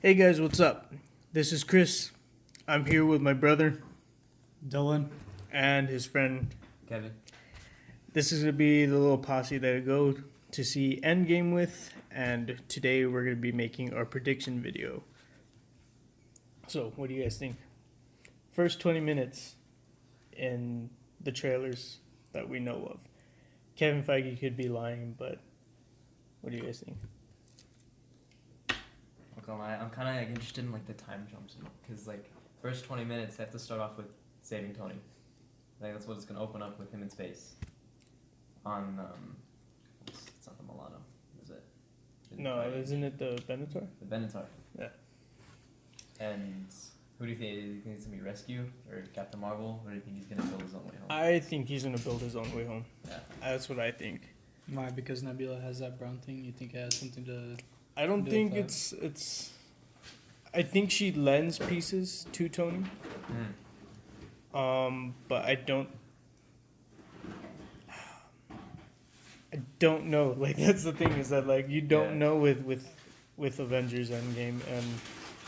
Hey guys, what's up? This is Chris. I'm here with my brother Dillon. and his friend. Kevin. This is gonna be the little posse that I go to see Endgame with, and today we're gonna be making our prediction video. So, what do you guys think? First 20 minutes in the trailers that we know of. Kevin Feige could be lying, but what do you guys think? I'm kind of interested in the time jumps because first 20 minutes they have to start off with saving Tony. That's what it's gonna open up with him in space. On it's not the Milano, is it? No, isn't it the Benatar? The Benatar. Yeah. And who do you think it's gonna be? Rescue or Captain Marvel, or do you think he's gonna build his own way home? I think he's gonna build his own way home. Yeah. That's what I think. Why? Because Nebula has that brown thing. You think it has something to? I don't do think with that? it's. I think she lends pieces to Tony. But I don't know. That's the thing, is that you don't know with Avengers Endgame, and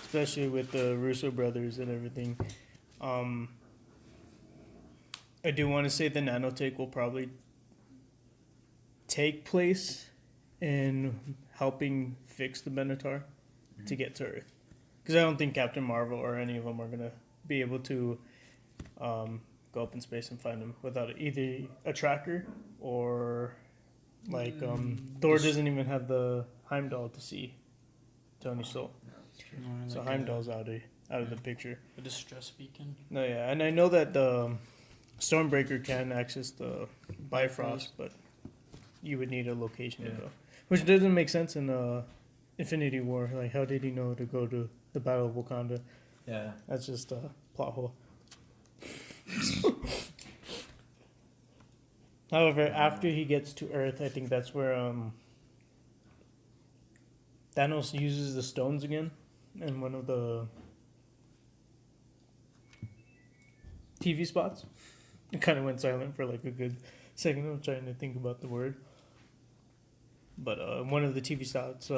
especially with the Russo brothers and everything. I do want to say the nanotech will probably take place in helping fix the Benatar to get to Earth. Because I don't think Captain Marvel or any of them are going to be able to go up in space and find him without either a tracker or Thor doesn't even have the Heimdall to see Tony's soul. So Heimdall's out of the picture. A distress beacon. No, yeah, and I know that the Stormbreaker can access the Bifrost, but you would need a location to go, which doesn't make sense in Infinity War. How did he know to go to the Battle of Wakanda? Yeah, that's just a plot hole. However, after he gets to Earth, I think that's where Thanos uses the stones again, in one of the TV spots. It kind of went silent for a good second. I'm trying to think about the word. But one of the TV spots,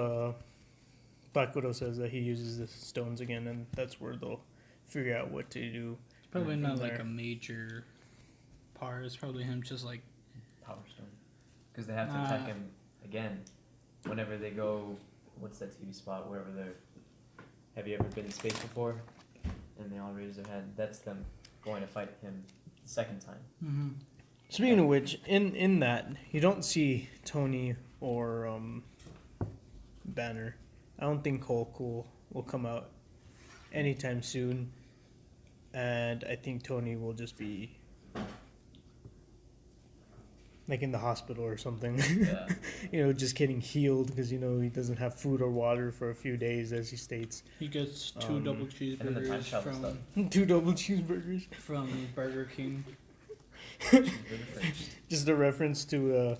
Black Widow says that he uses the stones again, and that's where they'll figure out what to do. It's probably not a major part. It's probably him just Power Stone. Because they have to attack him again whenever they go. What's that TV spot? Wherever they're. Have you ever been in space before? And they all raise their hand. That's them going to fight him the second time. Mm-hmm. Speaking of which, in that you don't see Tony or Banner. I don't think Hulk will come out anytime soon, and I think Tony will just be in the hospital or something. Yeah. Just getting healed because he doesn't have food or water for a few days, as he states. He gets two double cheeseburgers from 2 double cheeseburgers from Burger King. Just a reference to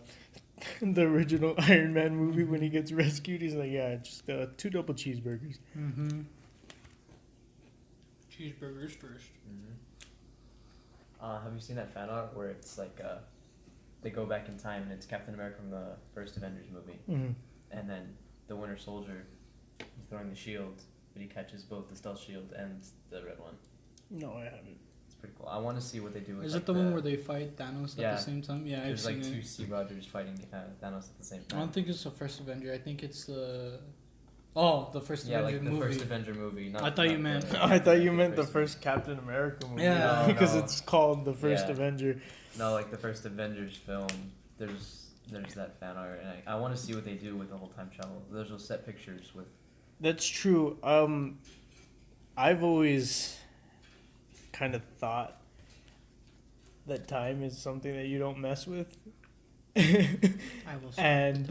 the original Iron Man movie when he gets rescued. He's like, yeah, just 2 double cheeseburgers. Mm-hmm. Cheeseburgers first. Have you seen that fan art where it's they go back in time and it's Captain America from the first Avengers movie, and then the Winter Soldier is throwing the shield, but he catches both the stealth shield and the red one. No, I haven't. It's pretty cool. I want to see what they do with Is it the one where they fight Thanos at the same time? Yeah, I've there's seen two it. Steve Rogers fighting Thanos at the same I time. don't think it's the first Avenger. I think it's the first Avenger the movie. first Avenger movie. I thought you meant. I thought you meant the first Captain America movie. Yeah. No, because no. it's called the first Yeah. Avenger. No, the first Avengers film. There's that fan art, and I want to see what they do with the whole time travel. Those will set pictures with. That's true. I've always kind of thought that time is something that you don't mess with. I will. And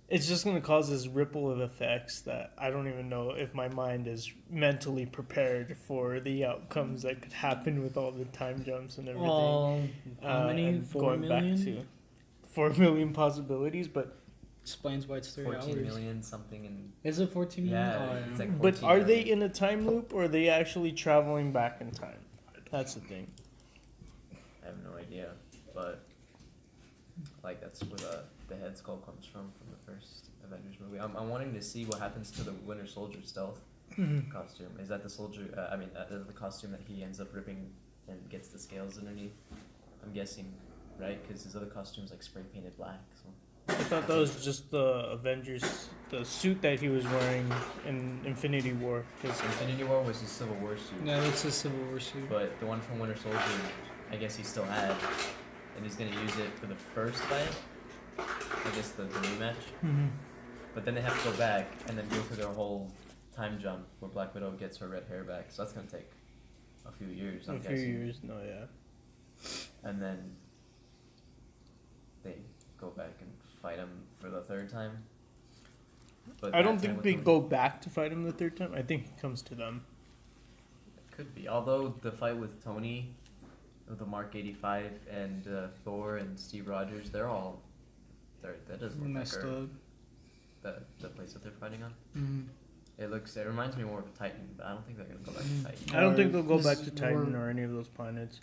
it's just going to cause this ripple of effects that I don't even know if my mind is mentally prepared for the outcomes that could happen with all the time jumps and everything. How many? And 4 going million? back to 4 million possibilities, but Explains why it's 3 14 hours. million something and. Is it 14 million? Yeah, Oh, it's yeah. like but 14 are they million. in a time loop or are they actually traveling back in time? That's the thing. I have no idea, but like that's where the head skull comes from the first Avengers movie. I'm wanting to see what happens to the Winter Soldier stealth costume. Is that the soldier? The costume that he ends up ripping and gets the scales underneath. I'm guessing, right? Because his other costume's like spray painted black. So. I thought that was just the Avengers, the suit that he was wearing in Infinity War. Cause Infinity War was his Civil War suit. Yeah, that's his Civil War suit. But the one from Winter Soldier, I guess he still had, and he's gonna use it for the first fight. I guess the rematch. Mhm. But then they have to go back and then go through their whole time jump where Black Widow gets her red hair back. So that's gonna take a few years. I'm guessing. No, yeah. And then they go back and fight him for the third time. But I don't that time think with they Tony- go back to fight him the third time. I think it comes to them. Could be. Although the fight with Tony, with the Mark 85 and Thor and Steve Rogers, that doesn't look Messed like up. the place that they're fighting on. Mm-hmm. It reminds me more of Titan, but I don't think they're gonna go back to Titan. I don't think they'll go This back is to Titan more- or any of those planets.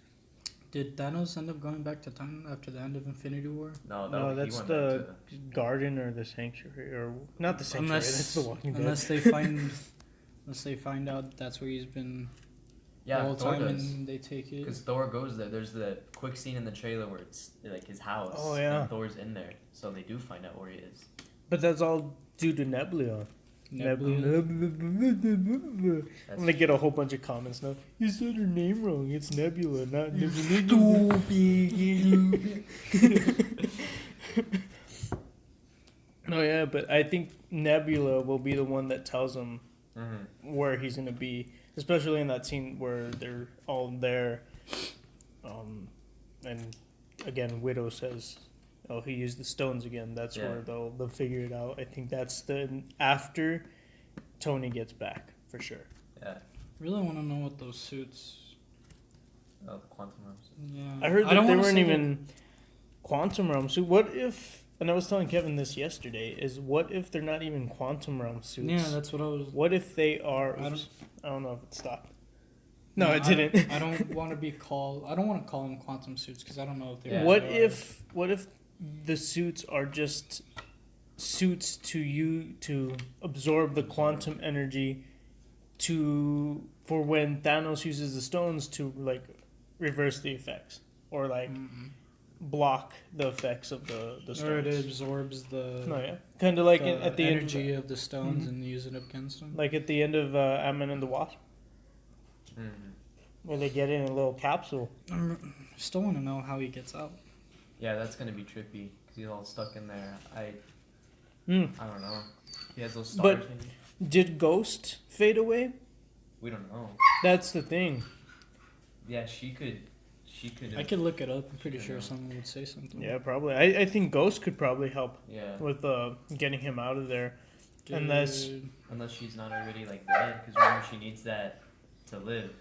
Did Thanos end up going back to Titan after the end of Infinity War? No, No, he that's went the back to Garden or the Sanctuary, or not the Sanctuary. That's the Walking Dead. Unless they find out that's where he's been the whole Thor time does. and they take it. Because Thor goes there. There's the quick scene in the trailer where it's like his house. Oh, yeah. And Thor's in there, so they do find out where he is. But that's all due to Nebula. Nebula. I'm That's gonna get a whole bunch of comments now. You said her name wrong. It's Nebula, not Nebula. No, yeah, but I think Nebula will be the one that tells him where he's gonna be, especially in that scene where they're all there. And again, Widow says, "Oh, he used the stones again." That's Yeah. where they'll figure it out. I think that's the after Tony gets back for sure. Yeah. Really want to know what those suits. Oh, the quantum realms. Yeah. I heard that don't they wanna weren't say even quantum realm suit. What if? And I was telling Kevin this yesterday. Is what if they're not even quantum realm suits? Yeah, that's what I was. What if they are? I Oops, I don't know if it stopped. No, it didn't. I don't want to be called. I don't want to call them quantum suits because I don't know if they. Yeah. What really are. if the suits are just suits to absorb the quantum energy for when Thanos uses the stones to like reverse the effects or like block the effects of the stones. Or it absorbs the. No, yeah, kind of like the at the energy end, of the stones Mhm. and use it against them. like at the end of Ant-Man and the Wasp, Mm-hmm. where they get in a little capsule. Still want to know how he gets out. Yeah, that's gonna be trippy because he's all stuck in there. I don't know. He has those stars. But- maybe? Did Ghost fade away? We don't know. That's the thing. Yeah, she could. I could look it up. I'm pretty I sure know. someone would say something. Yeah, probably. I think Ghost could probably help Yeah. with getting him out of there. Unless- Dude. Unless she's not already like dead, because remember she needs that to live,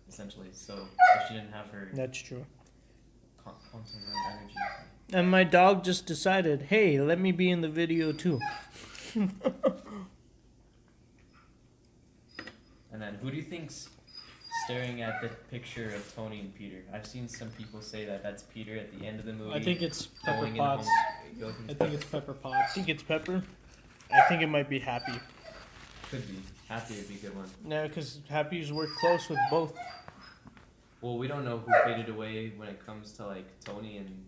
essentially. So if she didn't have her That's true. quantum realm energy. And my dog just decided, hey, let me be in the video too. And then who do you think's staring at the picture of Tony and Peter? I've seen some people say that that's Peter at the end of the movie. I think it's Pepper going in Potts. going I think it's Pepper I Potts. think it's Pepper. I think it might be Happy. could be. Happy would be a good one. No, because Happy's worked close with both. Well, we don't know who faded away when it comes to like Tony and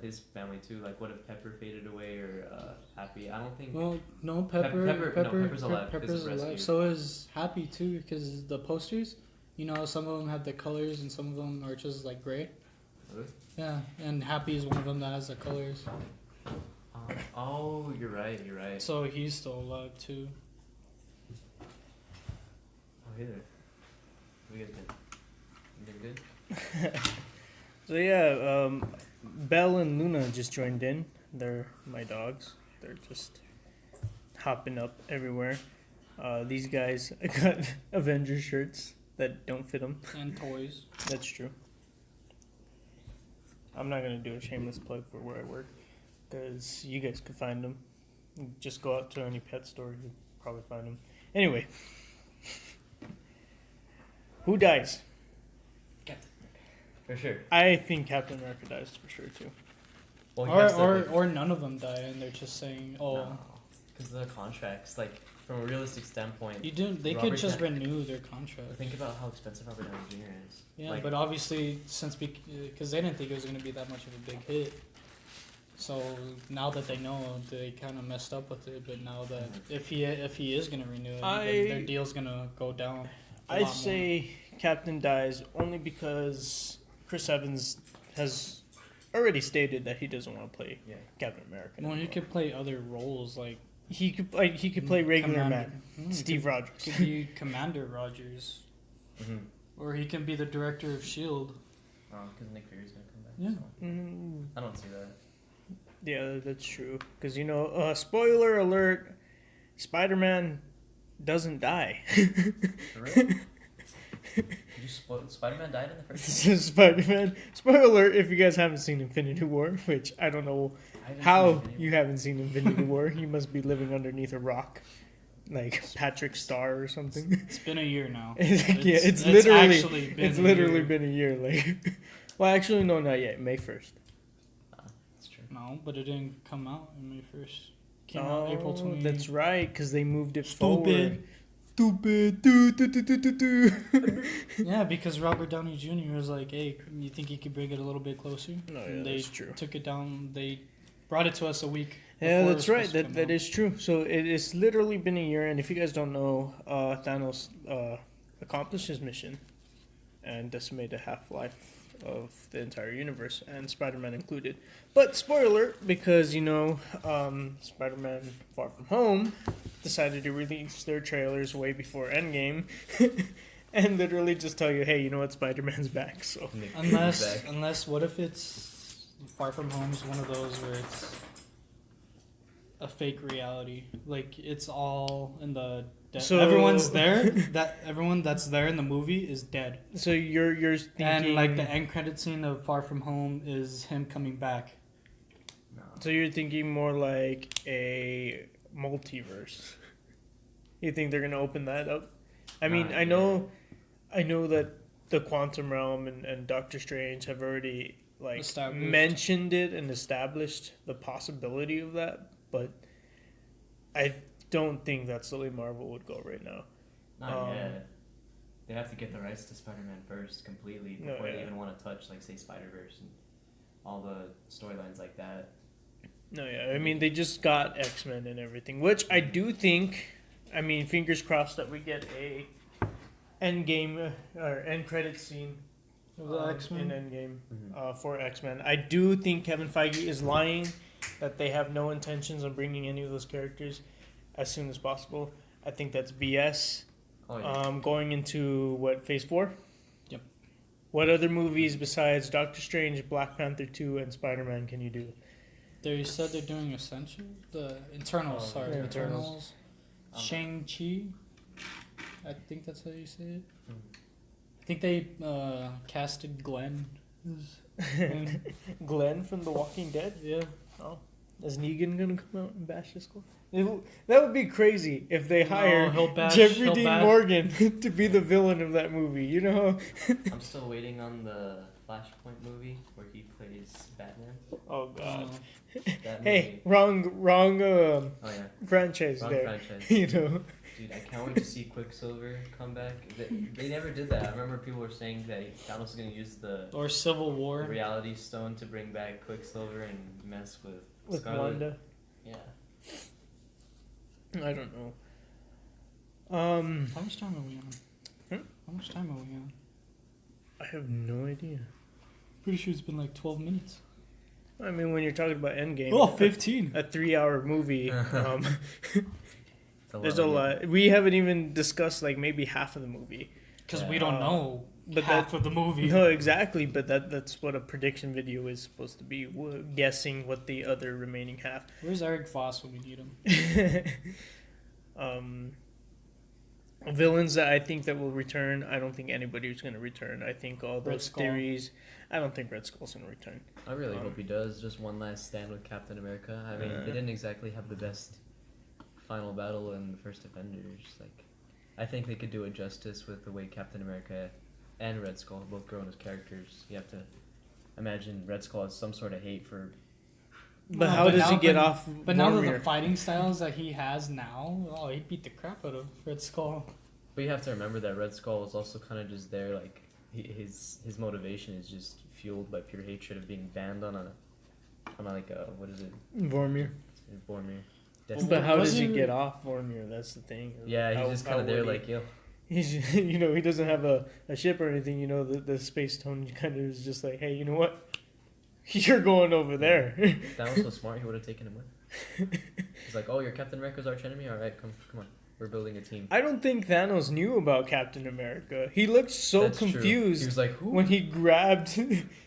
his family too. Like, what if Pepper faded away or Happy? I don't think. Well, no, Pepper's alive because Pepper's of rescue. alive. So is Happy too, because the posters, you know, some of them have the colors and some of them are just like gray. Really? Yeah, and Happy is one of them that has the colors. Oh, you're right. You're right. So he's still alive too. Oh, hey there. We guys been? You been good? So yeah, Belle and Luna just joined in. They're my dogs. They're just hopping up everywhere. These guys got Avengers shirts that don't fit them. And toys. That's true. I'm not gonna do a shameless plug for where I work, because you guys could find them. Just go out to any pet store, you'll probably find them. Anyway, who dies? For sure. I think Captain America dies for sure too. Well, he has to, like, or none of them die, and they're just saying, "Oh, because of the contracts. Like from a realistic standpoint, you do." They Robert could just Down- renew their contract. think about how expensive Robert Downey Jr. is. Yeah, Like, but obviously, since because they didn't think it was going to be that much of a big hit, so now that they know, they kind of messed up with it. But now that if he is going to renew it, then their deal's going to go down. I say Captain dies only because Chris Evans has already stated that he doesn't want to play yeah. Captain America. Well, he anymore. could play other roles like He could play regular Commander- man, Steve Rogers. He could be Commander Rogers, Mm-hmm. or he can be the director of Shield. Because Nick Fury's gonna come back. Yeah. So Mm, I don't see that. yeah, that's true. Because spoiler alert: Spider-Man doesn't die. For real? Did you Spider-Man died in the first This is Spider-Man. Spoiler alert: if you guys haven't seen Infinity War, which I don't know one? I haven't how seen Infinity you War. haven't seen Infinity War, you must be living underneath a rock, like Patrick Star or something. It's been a year now. It's literally actually been it's a literally year. been a year. Like, well, actually, no, not yet. May 1st. That's true. No, but it didn't come out on May 1st. Came out April 20. That's right, because they moved it Stupid. forward. Stupid. Do. Yeah, because Robert Downey Jr. was like, "Hey, you think you could bring it a little bit closer?" No, yeah, And they that's true. took it down. They brought it to us a week. Yeah, before it that's was right. supposed to That come out. is true. So it's literally been a year, and if you guys don't know, Thanos accomplished his mission and decimated the half-life of the entire universe, and Spider-Man included. But spoiler, because Spider-Man: Far From Home decided to release their trailers way before Endgame, and literally just tell you, hey, you know what, Spider-Man's back. So Nick Fury's back. Unless what if it's Far From Home is one of those where it's a fake reality, like it's all in the So- everyone's there, that everyone that's there in the movie is dead, so you're thinking, and like the end credit scene of Far From Home is him coming back. No. so you're thinking more like a multiverse. You think they're gonna open that up? I mean, Not I know that the quantum realm and Doctor Strange have already Established. mentioned it and established the possibility of that, but I don't think that's the way Marvel would go right now. Not yet. They have to get the rights to Spider-Man first completely No, before yeah. they even want to touch, like, say, Spider-Verse and all the storylines like that. No, yeah, I mean they just got X-Men and everything, which I do think. I mean, fingers crossed that we get a Endgame or end credit scene Of the X-Men? in Endgame Mm-hmm. for X-Men. I do think Kevin Feige is lying that they have no intentions of bringing any of those characters as soon as possible. I think that's BS. Oh, yeah. Going into Phase 4? Yep. What other movies besides Doctor Strange, Black Panther 2, and Spider-Man can you do? They said they're doing Essential, the Internals. Oh, Sorry, yeah, Internals. Um, Shang-Chi. I think that's how you say it. Mhm. I think they casted Glenn. Glenn from The Walking Dead? Yeah. Oh. Is Negan gonna come out and bash his skull? That would be crazy if they hired he'll bash- Jeffrey he'll Dean bash- Morgan to be the villain of that movie. You know? I'm still waiting on the Flashpoint movie where he plays Batman. Oh God. That Hey, movie. wrong Oh, yeah. franchise Wrong there. franchise. You know? Dude, I can't wait to see Quicksilver come back. They never did that. I remember people were saying that Thanos was going to use the Or Civil War. Reality Stone to bring back Quicksilver and mess with Scarlet. Wanda. Yeah. I don't know. How much time are we on? Hmm? How much time are we on? I have no idea. Pretty sure it's been like 12 minutes. I mean, when you're talking about Endgame, Oh, 15. a 3-hour movie. It's There's a lot. We haven't even discussed like maybe half of the movie. Because Yeah. we don't know But half of the movie. No, exactly. But that's what a prediction video is supposed to be. Guessing what the other remaining half. Where's Eric Voss when we need him? Villains that I think that will return. I don't think anybody's going to return. I think all Red those Skull. theories. I don't think Red Skull's going to return. I really Um, hope he does. Just one last stand with Captain America. I mean, Yeah. they didn't exactly have the best final battle in the first Avengers. Like, I think they could do it justice with the way Captain America and Red Skull have both grown as characters. You have to imagine Red Skull has some sort of hate for But No, how but does he now- get but- off? But now that the Vormir? fighting styles that he has now, oh, he'd beat the crap out of Red Skull. But you have to remember that Red Skull is also kind of just there, like his motivation is just fueled by pure hatred of being banned on a like a what is it, Vormir. Boromir. But how Was does he he- get off Vormir? That's the thing. Yeah, How- he's just how kind of there, would he- like, yo. He's, you know, he doesn't have a ship or anything. You know, the space tone kind of is just like, hey, you know what? You're going over there. That was so smart. He would have taken him with. He's like, oh, you're Captain America's arch enemy. All right, come on. We're building a team. I don't think Thanos knew about Captain America. He looked so That's true. confused He was like, who? when he grabbed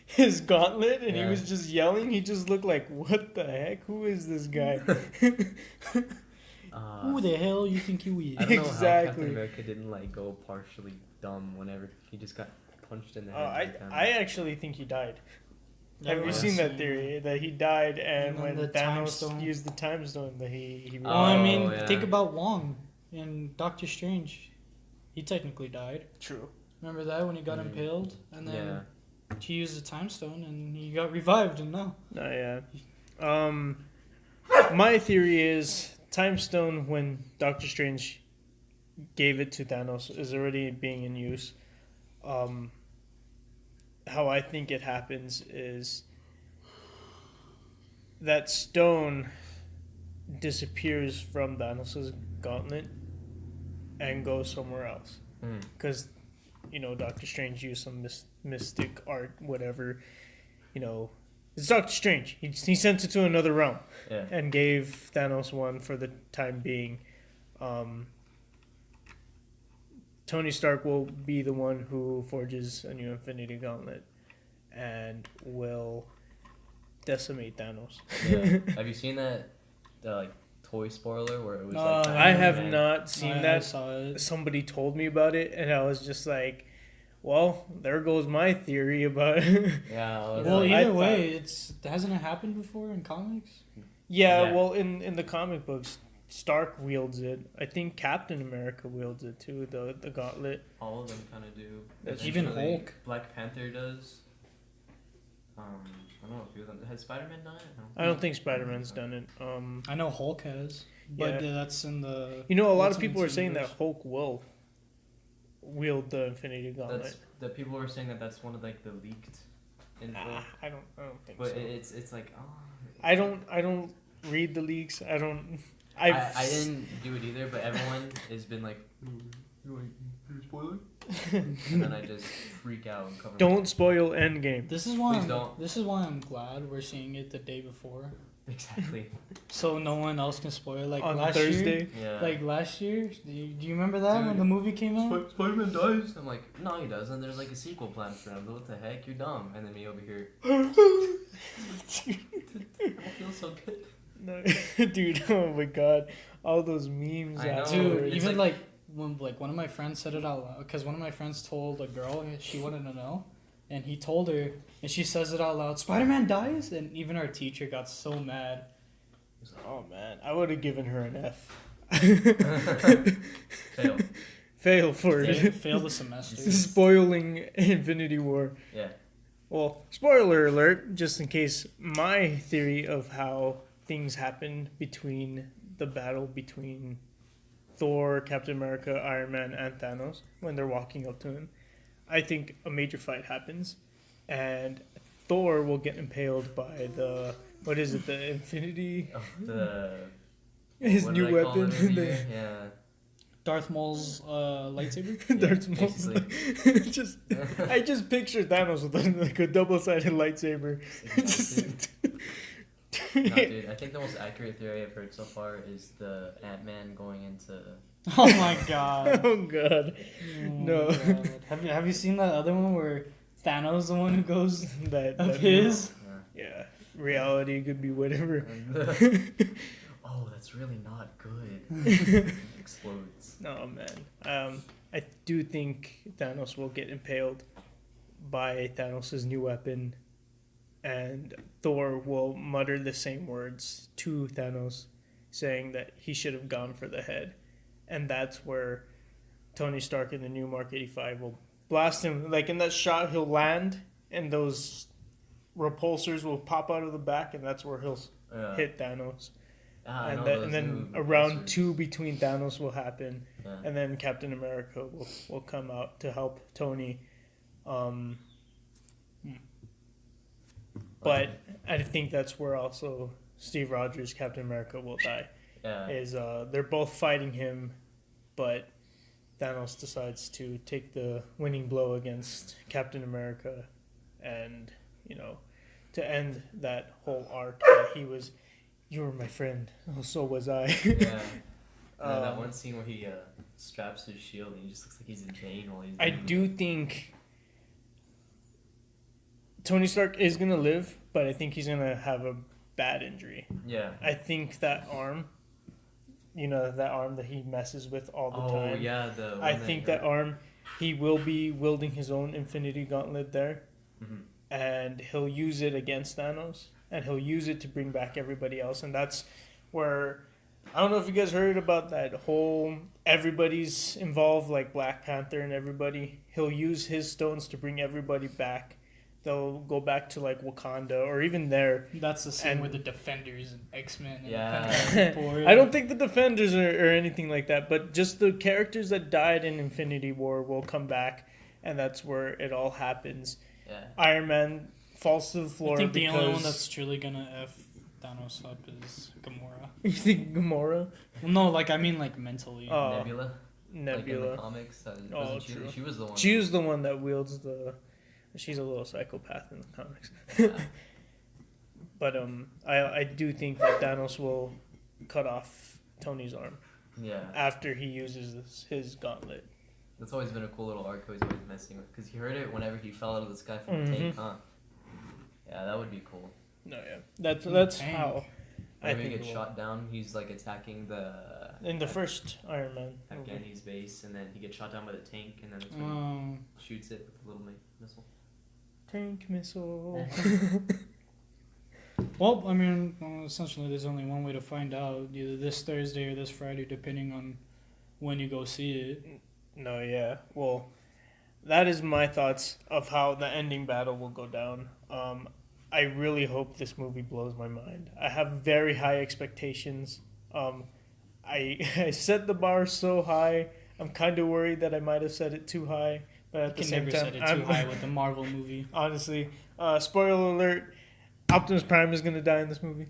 his gauntlet and he Yeah. was just yelling. He just looked like, what the heck? Who is this guy? Who the hell you think you I is? don't know how Exactly. Captain America didn't like go partially dumb whenever he just got punched in the head. every time. I actually think he died. Have you yeah. seen that theory that he died and And then when the time Thanos stone. used the time stone that he Well, I mean, Oh, yeah. think about Wong in Doctor Strange. He technically died. True. Remember that when he got Mhm. impaled, and then Yeah. he used the time stone, and he got revived, and now. Oh yeah. My theory is time stone when Doctor Strange gave it to Thanos is already being in use. How I think it happens is that stone disappears from Thanos' gauntlet and goes somewhere else. Mm. Because, you know, Doctor Strange used some mystic art, whatever. You know, it's Doctor Strange. He sent it to another realm Yeah. and gave Thanos one for the time being. Tony Stark will be the one who forges a new Infinity Gauntlet and will decimate Thanos. Yeah. Have you seen that like toy spoiler where it was like I have Man? not seen I that. saw it. Somebody told me about it, and I was just like, well, there goes my theory about it. Yeah. I was Well, like, I either thought- way, hasn't it happened before in comics? Yeah, Yeah. well, in the comic books, Stark wields it. I think Captain America wields it too, the gauntlet. all of them kind of do. Even Eventually, Hulk. Black Panther does. I don't know a few of them. Has Spider-Man done it? I don't think Spider-Man's done it. I know Hulk has, but that's in the. You know, a lot That's of in people the are saying that universe. Hulk will wield the Infinity Gauntlet. That's the people were saying that that's one of like the leaked info. I don't think But so. it's like I don't read the leaks. I don't. I didn't do it either, but everyone has been like, you spoiler? And then I just freak out and cover. Don't spoil Endgame. This is why. Please don't. This is why I'm glad we're seeing it the day before, Exactly. so no one else can spoil. Like On last Thursday. year, Yeah. like last year. Do you remember that when Dude. the movie came out? Spider-Man dies. I'm like, no, he doesn't. There's like a sequel planned for him. What the heck? You're dumb. And then me over here. I don't feel so good. No, dude, oh my god, all those memes. I know. afterwards. Dude, it's even like- when one of my friends said it out loud, because one of my friends told a girl she wanted to know, and he told her, and she says it out loud. Spider-Man dies, and even our teacher got so mad. Oh man, I would have given her an F. Fail. Fail for Failed the semester. spoiling Infinity War. Yeah. Well, spoiler alert, just in case, my theory of how things happened between the battle between Thor, Captain America, Iron Man, and Thanos when they're walking up to him. I think a major fight happens, and Thor will get impaled by the, what is it, the Infinity, Oh, the his what new did I call weapon. it earlier? the, Yeah. Darth Maul's lightsaber. Darth Maul. basically. just, I just pictured Thanos with like a double-sided lightsaber. Exactly. No, dude, I think the most accurate theory I've heard so far is the Ant-Man going into. Oh my god. Oh god. Oh No. my God. Have you seen that other one where Thanos the one who goes That of his? Yeah. Reality could be whatever. Oh, that's really not good. Explodes. No man. I do think Thanos will get impaled by Thanos' new weapon, and Thor will mutter the same words to Thanos, saying that he should have gone for the head, and that's where Tony Stark in the new Mark 85 will blast him. Like in that shot, he'll land, and those repulsors will pop out of the back, and that's where he'll hit Thanos. I And know then, those and then new a round posters. 2 between Thanos will happen, Yeah. and then Captain America will come out to help Tony. But I think that's where also Steve Rogers, Captain America, will die. Yeah. Is they're both fighting him, but Thanos decides to take the winning blow against Captain America, and to end that whole arc that he was. You were my friend. Oh, so was I. Yeah. That one scene where he straps his shield and he just looks like he's in pain while he's. I do think Tony Stark is gonna live, but I think he's gonna have a bad injury. Yeah. I think that arm, that arm that he messes with all the time. Oh yeah, I think that arm, he will be wielding his own Infinity Gauntlet there, and he'll use it against Thanos, and he'll use it to bring back everybody else, and that's where. I don't know if you guys heard about that whole everybody's involved, like Black Panther and everybody. He'll use his stones to bring everybody back. They'll go back to like Wakanda or even there. That's the same And- with the Defenders and X-Men. And Yeah. I don't think the Defenders or anything like that, but just the characters that died in Infinity War will come back, and that's where it all happens. Yeah. Iron Man falls to the floor. I think the because... only one that's truly gonna F Thanos up is Gamora. You think Gamora? Well, no, I mean mentally. Oh. Nebula. Like in Nebula. the comics. Oh, Wasn't true. She was the one. She was the one that wields the. She's a little psychopath in the comics. Yeah. But I do think that Thanos will cut off Tony's arm Yeah. after he uses his gauntlet. That's always been a cool little arc he's always messing with. Because he heard it whenever he fell out of the sky from the tank, huh? Yeah, that would be cool. No, yeah, that's Tank. how I Whenever he think gets it will. shot down, he's like attacking the. In the first Iron Man movie. Afghani's base, and then he gets shot down by the tank, and then that's when he shoots it with a little missile. Tank missile. Well, I mean, essentially, there's only one way to find out: either this Thursday or this Friday, depending on when you go see it. No, yeah. Well, that is my thoughts of how the ending battle will go down. I really hope this movie blows my mind. I have very high expectations. I set the bar so high. I'm kind of worried that I might have set it too high, but at You the can same never time, set it too high with a Marvel movie. honestly, spoiler alert: Optimus Prime is gonna die in this movie.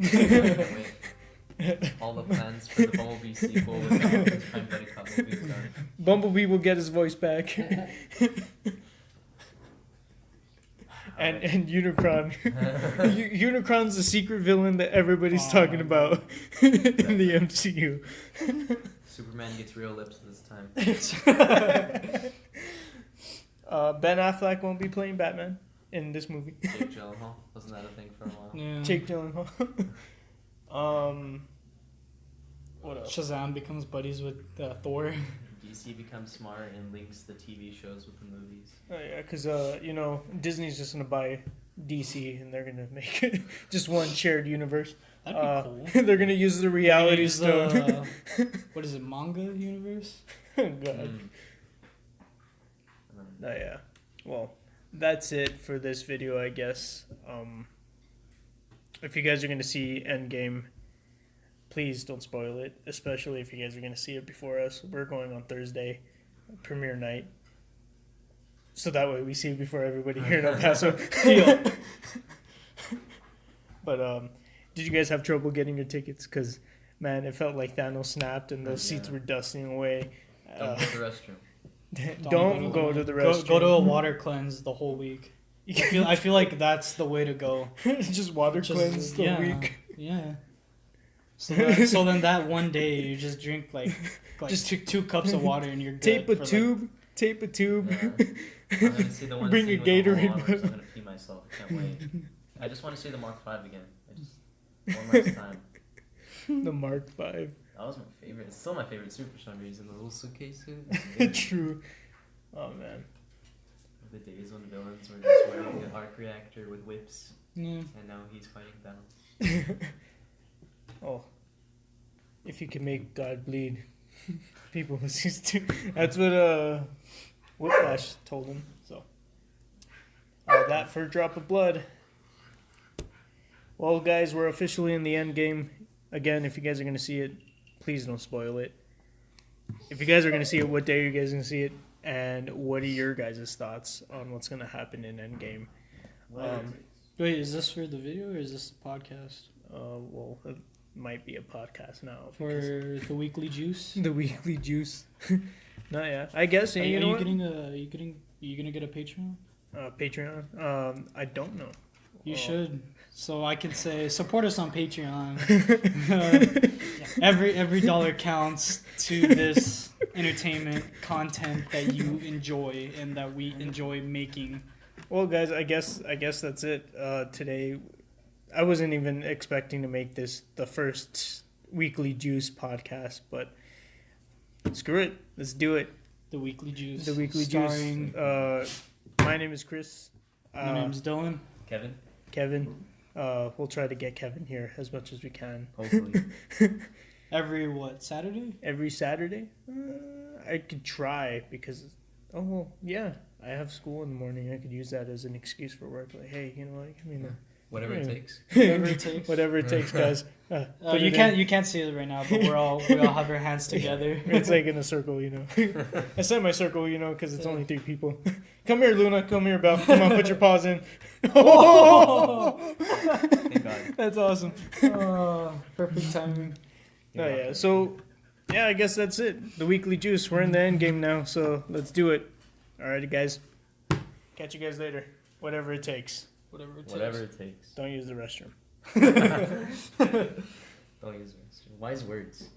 Wait. All the plans for the Bumblebee sequel with the Optimus Prime Buddy Cop movie are done. Bumblebee will get his voice back, and Unicron. Unicron's the secret villain that everybody's Oh talking my about in the MCU. Superman gets real lips this time. Ben Affleck won't be playing Batman in this movie. Jake Gyllenhaal, wasn't that a thing for a while? Yeah. Jake Gyllenhaal. What else? Shazam becomes buddies with Thor. DC becomes smart and links the TV shows with the movies. Oh yeah, because Disney's just gonna buy DC and they're gonna make just one shared universe. That'd be cool. They're gonna use the reality Use stone. the, what is it, manga universe? Oh god. Oh yeah. Well, that's it for this video, I guess. If you guys are gonna see Endgame, please don't spoil it, especially if you guys are going to see it before us. We're going on Thursday, premiere night. So that way we see it before everybody here in El Paso. But did you guys have trouble getting your tickets? Because, man, it felt like Thanos snapped and those seats were dusting away. Don't go to the restroom. Don't go to the restroom. Go to a water cleanse the whole week. I feel like that's the way to go. Just water cleanse the week. Yeah. So then that one day you just drink like Just just two cups of water and you're good. Tape a for, tube. Tape a tube. Yeah. I'm gonna see the one Bring scene a with the Gatorade whole bottle. I'm gonna pee myself. I can't wait. I just want to see the Mark V again. One last time. The Mark V. That was my favorite. It's still my favorite suit for some reason. The little suitcase suit. True. Oh man. The days when villains were just wearing the arc reactor with whips, Yeah. and now he's fighting Thanos. Oh. If you can make God bleed, people will cease to. That's what Whiplash told him. So, all that for a drop of blood. Well, guys, we're officially in the end game. Again, if you guys are going to see it, please don't spoil it. If you guys are going to see it, what day are you guys going to see it? And what are your guys' thoughts on what's going to happen in Endgame? Wait, is this for the video or is this the podcast? Well, it might be a podcast now. For the weekly juice? The weekly juice. Not yet. I guess. Are you know what? you gonna get a Patreon? Patreon? I don't know. You should. So I can say support us on Patreon. Every dollar counts to this entertainment content that you enjoy and that we enjoy making. Well, guys, I guess that's it. Today, I wasn't even expecting to make this the first weekly juice podcast, but screw it, let's do it. The weekly juice. The weekly starring juice. My name is Chris. My name's Dillon. Kevin. We'll try to get Kevin here as much as we can. Hopefully. Every Saturday? Every Saturday? I could try because, yeah, I have school in the morning. I could use that as an excuse for work. Like, hey, you know what? Whatever it takes. Whatever it takes. Whatever it takes, guys. You can't see it right now, but we all have our hands together. It's like in a circle, I said my circle, because it's only 3 people. Come here, Luna. Come here, Belle. Come on, put your paws in. Thank God. That's awesome. Perfect timing. Oh yeah. So, I guess that's it. The weekly juice. We're in the end game now, so let's do it. Alrighty, guys. Catch you guys later. Whatever it takes. Whatever it takes. Don't use the restroom. Don't use the restroom. Wise words.